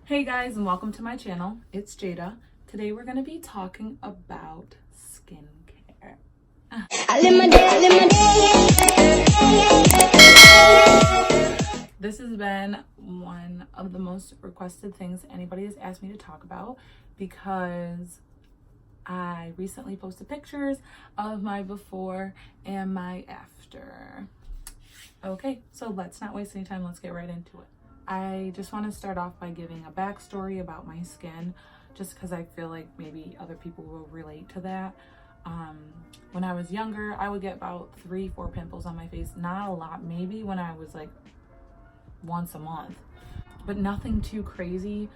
Hey guys, and welcome to my channel. It's Jada. Today we're going to be talking about skincare. This has been one of the most requested things anybody has asked me to talk about because I recently posted pictures of my before and my after. Okay, so let's not waste any time. Let's get right into it. I just want to start off by giving a backstory about my skin, just because I feel like maybe other people will relate to that. When I was younger, I would get about 3-4 pimples on my face. Not a lot, maybe when I was like once a month, but nothing too crazy.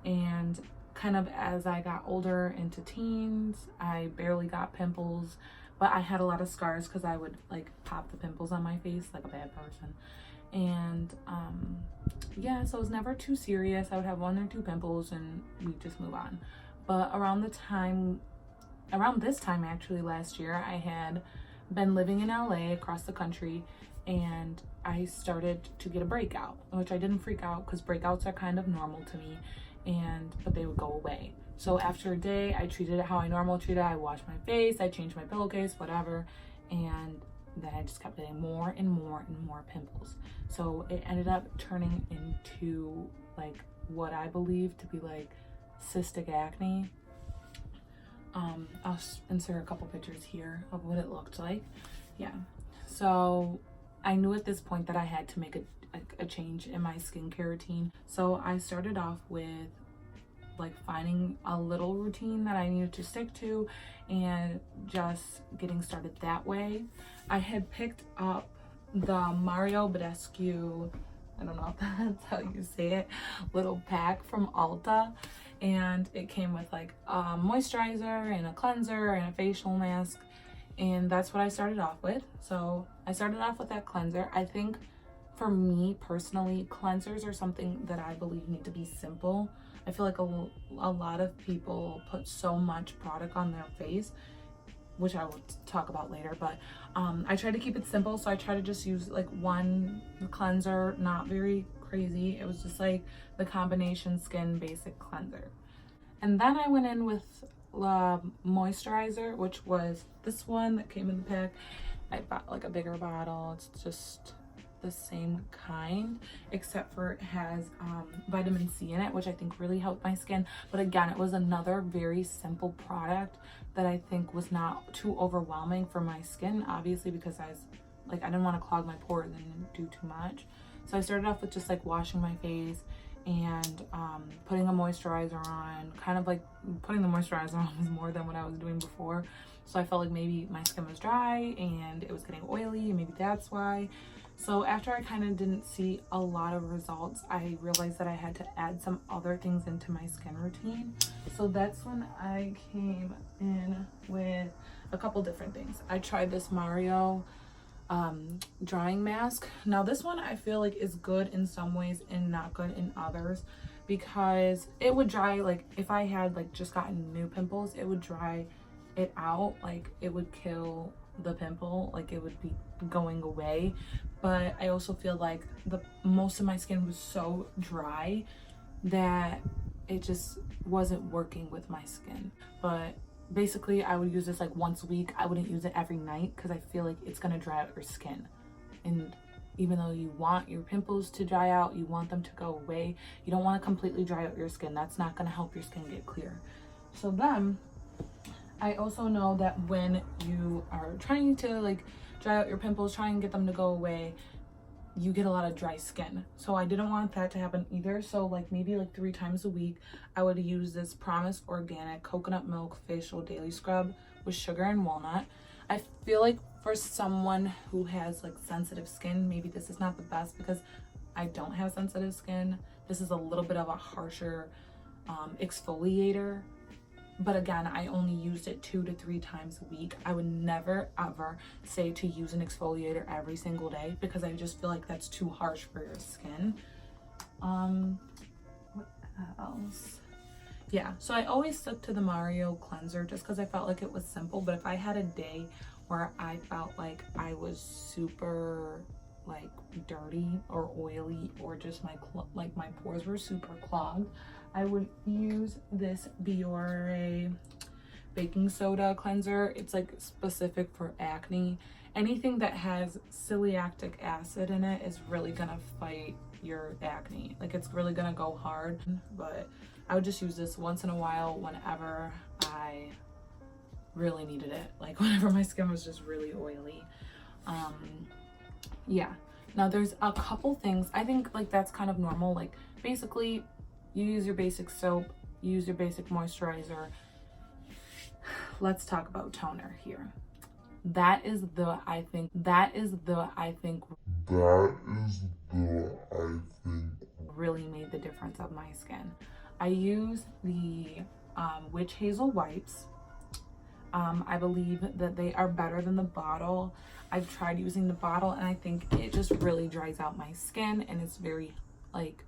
And kind of as I got older into teens, I barely got pimples, but I had a lot of scars because I would like pop the pimples on my face like a bad person. And yeah, so it was never too serious. I would have 1 or 2 pimples and we just move on. But around this time actually last year, I had been living in LA across the country, and I started to get a breakout, which I didn't freak out because breakouts are kind of normal to me, but they would go away. So after a day, I treated it how I normally treat it. I washed my face, I changed my pillowcase, whatever, and then I just kept getting more and more and more pimples. So it ended up turning into like what I believe to be like cystic acne. I'll insert a couple pictures here of what it looked like. Yeah, so I knew at this point that I had to make a change in my skincare routine. So I started off with like finding a little routine that I needed to stick to and just getting started that way. I had picked up the Mario Badescu, I don't know if that's how you say it, little pack from Ulta, and it came with like a moisturizer and a cleanser and a facial mask, and that's what I started off with. So I started off with that cleanser. I think for me personally, cleansers are something that I believe need to be simple. I feel like a lot of people put so much product on their face, which I will talk about later, but I try to keep it simple. So I try to just use like one cleanser, not very crazy. It was just like the combination skin basic cleanser. And then I went in with the moisturizer, which was this one that came in the pack. I bought like a bigger bottle. It's just the same kind, except for it has vitamin C in it, which I think really helped my skin. But again, it was another very simple product that I think was not too overwhelming for my skin, obviously, because I didn't want to clog my pores and do too much. So I started off with just like washing my face and putting a moisturizer on. Kind of like putting the moisturizer on was more than what I was doing before, so I felt like maybe my skin was dry and it was getting oily, and maybe that's why. So after I kind of didn't see a lot of results, I realized that I had to add some other things into my skin routine. So that's when I came in with a couple different things. I tried this Mario drying mask. Now this one I feel like is good in some ways and not good in others, because it would dry, like if I had like just gotten new pimples, it would dry it out, like it would kill the pimple, like it would be going away. But I also feel like most of my skin was so dry that it just wasn't working with my skin. But basically I would use this like once a week. I wouldn't use it every night because I feel like it's gonna dry out your skin, and even though you want your pimples to dry out, you want them to go away, you don't want to completely dry out your skin. That's not going to help your skin get clear. So then I also know that when you are trying to like dry out your pimples, try and get them to go away, you get a lot of dry skin. So I didn't want that to happen either. So like maybe like 3 times a week, I would use this Promise Organic Coconut Milk Facial Daily Scrub with sugar and walnut. I feel like for someone who has like sensitive skin, maybe this is not the best because I don't have sensitive skin. This is a little bit of a harsher exfoliator. But again, I only used it 2 to 3 times a week. I would never ever say to use an exfoliator every single day because I just feel like that's too harsh for your skin. What else? Yeah, so I always stuck to the Mario cleanser just because I felt like it was simple. But if I had a day where I felt like I was super like dirty or oily, or just my pores were super clogged, I would use this Biore baking soda cleanser. It's like specific for acne. Anything that has celiac acid in it is really gonna fight your acne. Like, it's really gonna go hard. But I would just use this once in a while whenever I really needed it, like whenever my skin was just really oily. Yeah, now there's a couple things I think like that's kind of normal. Like, basically you use your basic soap, you use your basic moisturizer. Let's talk about toner here. That is the I think really made the difference of my skin. I use the witch hazel wipes. I believe that they are better than the bottle. I've tried using the bottle and I think it just really dries out my skin, and it's very like,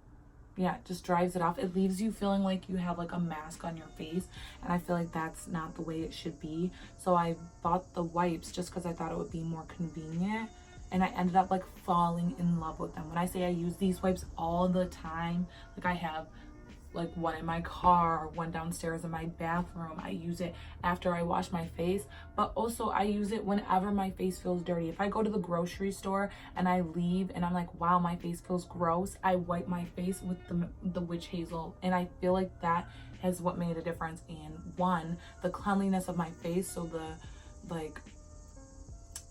yeah, it just dries it off. It leaves you feeling like you have like a mask on your face, and I feel like that's not the way it should be. So I bought the wipes just because I thought it would be more convenient, and I ended up like falling in love with them. When I say I use these wipes all the time, like I have like one in my car, one downstairs in my bathroom. I use it after I wash my face, but also I use it whenever my face feels dirty. If I go to the grocery store and I leave and I'm like, wow, my face feels gross, I wipe my face with the witch hazel, and I feel like that has what made a difference in, one, the cleanliness of my face. So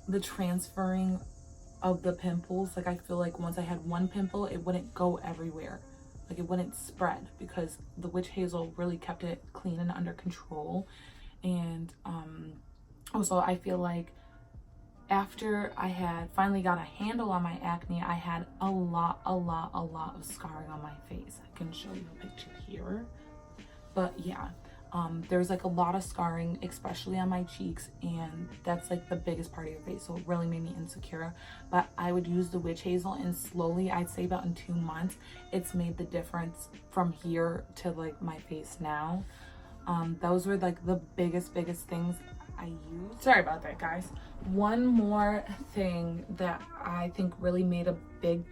the transferring of the pimples, like I feel like once I had one pimple, it wouldn't go everywhere. Like, it wouldn't spread because the witch hazel really kept it clean and under control. And also I feel like after I had finally got a handle on my acne, I had a lot of scarring on my face. I can show you a picture here. But yeah, there's like a lot of scarring, especially on my cheeks, and that's like the biggest part of your face, so it really made me insecure. But I would use the witch hazel, and slowly, I'd say about in 2 months, it's made the difference from here to like my face now. Those were like the biggest things I used. Sorry about that, guys. One more thing that I think really made a big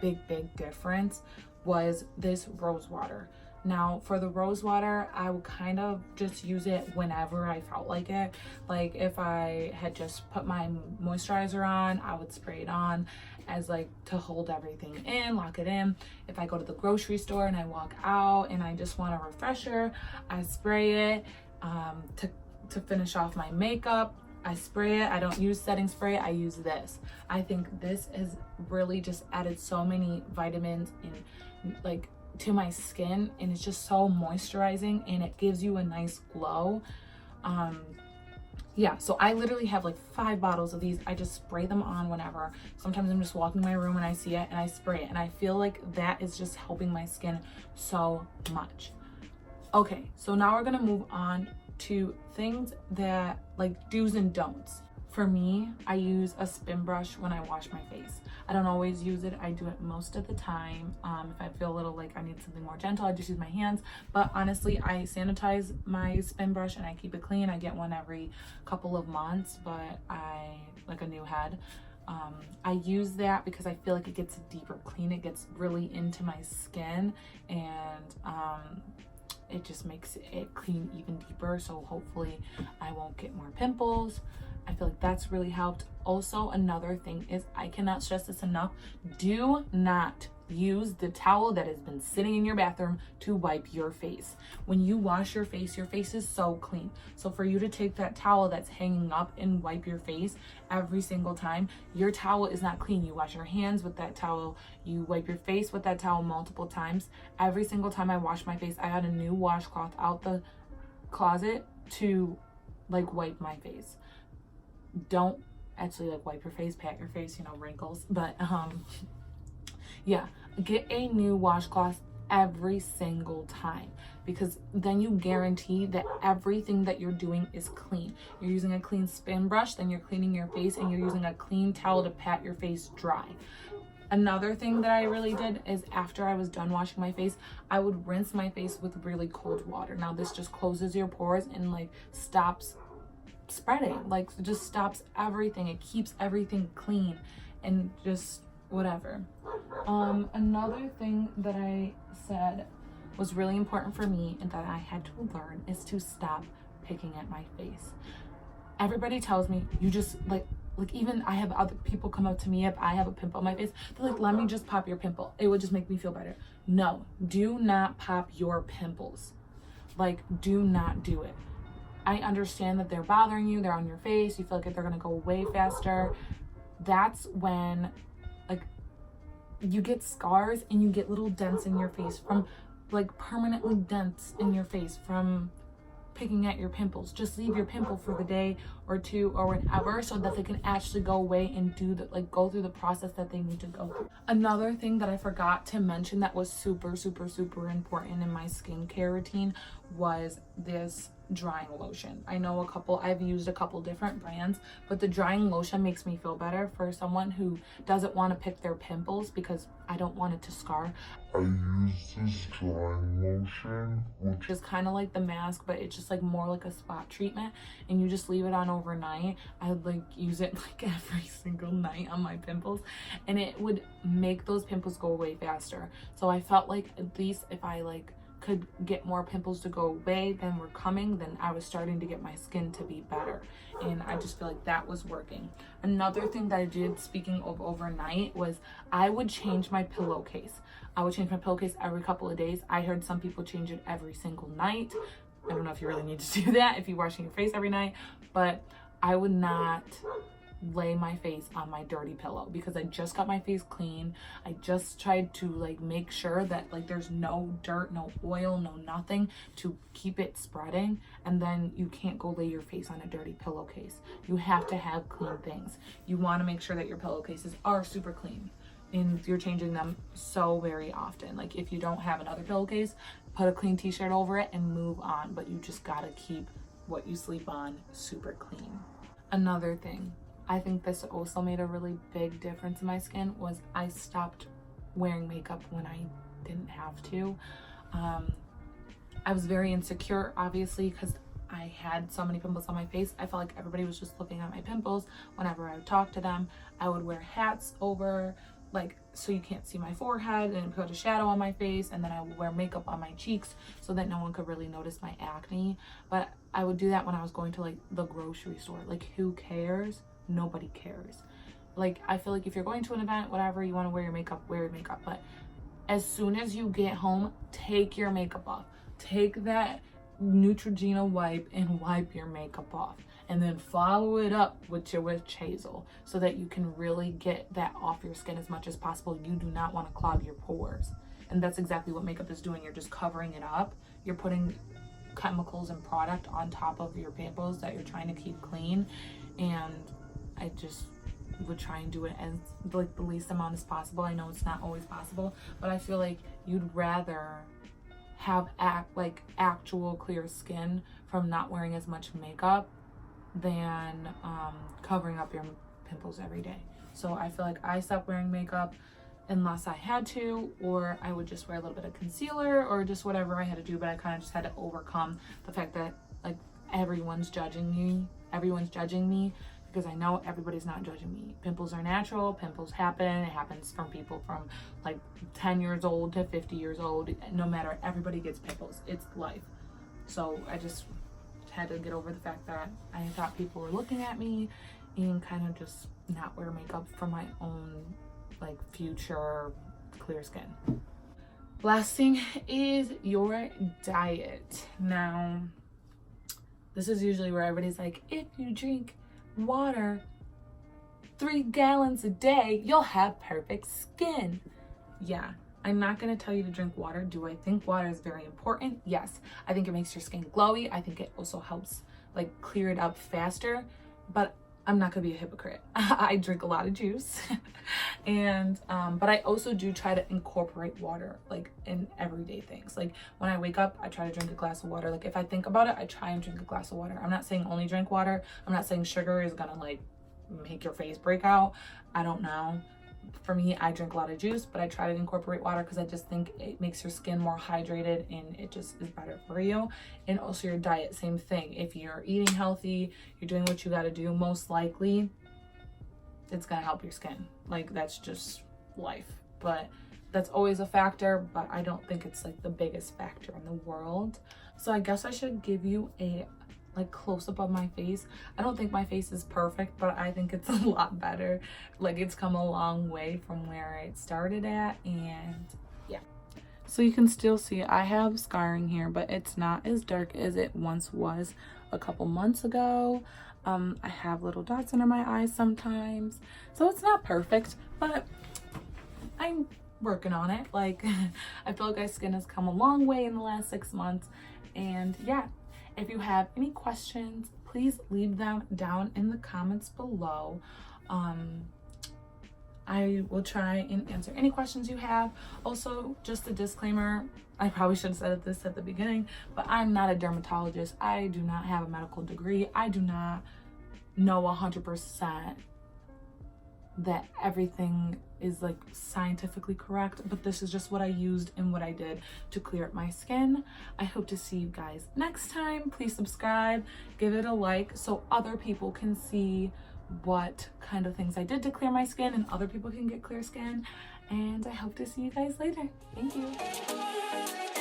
difference was this rose water. Now, for the rose water, I would kind of just use it whenever I felt like it. Like, if I had just put my moisturizer on, I would spray it on as like to hold everything in, lock it in. If I go to the grocery store and I walk out and I just want a refresher, I spray it. To finish off my makeup, I spray it. I don't use setting spray, I use this. I think this has really just added so many vitamins in like to my skin, and it's just so moisturizing, and it gives you a nice glow. Yeah, so I literally have like 5 bottles of these. I just spray them on whenever. Sometimes I'm just walking my room and I see it and I spray it, and I feel like that is just helping my skin so much. Okay, so now we're gonna move on to things that like do's and don'ts. For me, I use a spin brush when I wash my face. I don't always use it. I do it most of the time. If I feel a little like I need something more gentle, I just use my hands. But honestly, I sanitize my spin brush and I keep it clean. I get one every couple of months, but I like a new head. I use that because I feel like it gets a deeper clean. It gets really into my skin, and it just makes it clean even deeper. So hopefully I won't get more pimples. I feel like that's really helped. Also, another thing is, I cannot stress this enough, do not use the towel that has been sitting in your bathroom to wipe your face. When you wash your face is so clean. So for you to take that towel that's hanging up and wipe your face every single time, your towel is not clean. You wash your hands with that towel, you wipe your face with that towel multiple times. Every single time I wash my face, I had a new washcloth out the closet to like wipe my face. Don't actually like wipe your face, pat your face, you know, wrinkles, but yeah, get a new washcloth every single time, because then you guarantee that everything that you're doing is clean. You're using a clean spin brush, then you're cleaning your face, and you're using a clean towel to pat your face dry. Another thing that I really did is, after I was done washing my face, I would rinse my face with really cold water. Now this just closes your pores and like stops spreading, like just stops everything. It keeps everything clean, and just whatever. Another thing that I said was really important for me and that I had to learn is to stop picking at my face. Everybody tells me, you just like even I have other people come up to me if I have a pimple on my face. They're like, let me just pop your pimple. It would just make me feel better. No, do not pop your pimples. Like, do not do it. I understand that they're bothering you. They're on your face. You feel like they're going to go way faster. That's when, like, you get scars and you get little dents in your face from, like, permanently dents in your face from picking at your pimples. Just leave your pimple for the day or two or whatever so that they can actually go away and do the, like, go through the process that they need to go through. Another thing that I forgot to mention that was super important in my skincare routine was this drying lotion. I know I've used a couple different brands, but the drying lotion makes me feel better for someone who doesn't want to pick their pimples because I don't want it to scar. I use this drying lotion, which is kind of like the mask, but it's just like more like a spot treatment, and you just leave it on overnight. I would like use it like every single night on my pimples, and it would make those pimples go away faster. So I felt like at least if I like could get more pimples to go away than were coming, then I was starting to get my skin to be better, and I just feel like that was working. Another thing that I did, speaking of overnight, was I would change my pillowcase. I would change my pillowcase every couple of days. I heard some people change it every single night. I don't know if you really need to do that if you're washing your face every night, but I would not lay my face on my dirty pillow because I just got my face clean. I just tried to like make sure that like there's no dirt, no oil, no nothing to keep it spreading, and then you can't go lay your face on a dirty pillowcase. You have to have clean things. You want to make sure that your pillowcases are super clean and you're changing them so very often. Like if you don't have another pillowcase, put a clean t-shirt over it and move on, but you just gotta keep what you sleep on super clean. Another thing, I think this also made a really big difference in my skin, was I stopped wearing makeup when I didn't have to. I was very insecure, obviously, because I had so many pimples on my face. I felt like everybody was just looking at my pimples whenever I would talk to them. I would wear hats over, like, so you can't see my forehead, and put a shadow on my face, and then I would wear makeup on my cheeks so that no one could really notice my acne. But I would do that when I was going to like the grocery store. Like, who cares? Nobody cares. Like, I feel like if you're going to an event, whatever, you want to wear your makeup, wear your makeup. But as soon as you get home, take your makeup off. Take that Neutrogena wipe and wipe your makeup off, and then follow it up with your witch hazel so that you can really get that off your skin as much as possible. You do not want to clog your pores, and that's exactly what makeup is doing. You're just covering it up. You're putting chemicals and product on top of your pimples that you're trying to keep clean, and I just would try and do it as like the least amount as possible. I know it's not always possible, but I feel like you'd rather have actual clear skin from not wearing as much makeup than covering up your pimples every day. So I feel like I stopped wearing makeup unless I had to, or I would just wear a little bit of concealer or just whatever I had to do. But I kind of just had to overcome the fact that like everyone's judging me, because I know everybody's not judging me. Pimples are natural. Pimples happen. It happens from people from like 10 years old to 50 years old. No matter, everybody gets pimples. It's life. So I just had to get over the fact that I thought people were looking at me, and kind of just not wear makeup for my own like future clear skin. Last thing is your diet. Now, this is usually where everybody's like, if you drink water 3 gallons a day, you'll have perfect skin. Yeah, I'm not going to tell you to drink water. Do I think water is very important? Yes. I think it makes your skin glowy. I think it also helps like clear it up faster, but I'm not gonna be a hypocrite. I drink a lot of juice and but I also do try to incorporate water like in everyday things. Like when I wake up, I try to drink a glass of water. Like if I think about it, I try and drink a glass of water. I'm not saying only drink water. I'm not saying sugar is gonna like make your face break out. I don't know. For me, I drink a lot of juice, but I try to incorporate water because I just think it makes your skin more hydrated and it just is better for you. And also your diet, same thing. If you're eating healthy, you're doing what you got to do, most likely it's going to help your skin. Like that's just life. But that's always a factor, but I don't think it's like the biggest factor in the world. So I guess I should give you a like close up of my face. I don't think my face is perfect, but I think it's a lot better. Like it's come a long way from where it started at, and yeah. So you can still see I have scarring here, but it's not as dark as it once was a couple months ago. I have little dots under my eyes sometimes, so it's not perfect, but I'm working on it. Like I feel like my skin has come a long way in the last 6 months, and yeah. If you have any questions, please leave them down in the comments below. I will try and answer any questions you have. Also, just a disclaimer, I probably should have said this at the beginning, but I'm not a dermatologist. I do not have a medical degree. I do not know 100% that everything is like scientifically correct, but this is just what I used and what I did to clear up my skin. I hope to see you guys next time. Please subscribe, give it a like so other people can see what kind of things I did to clear my skin and other people can get clear skin. And I hope to see you guys later. Thank you.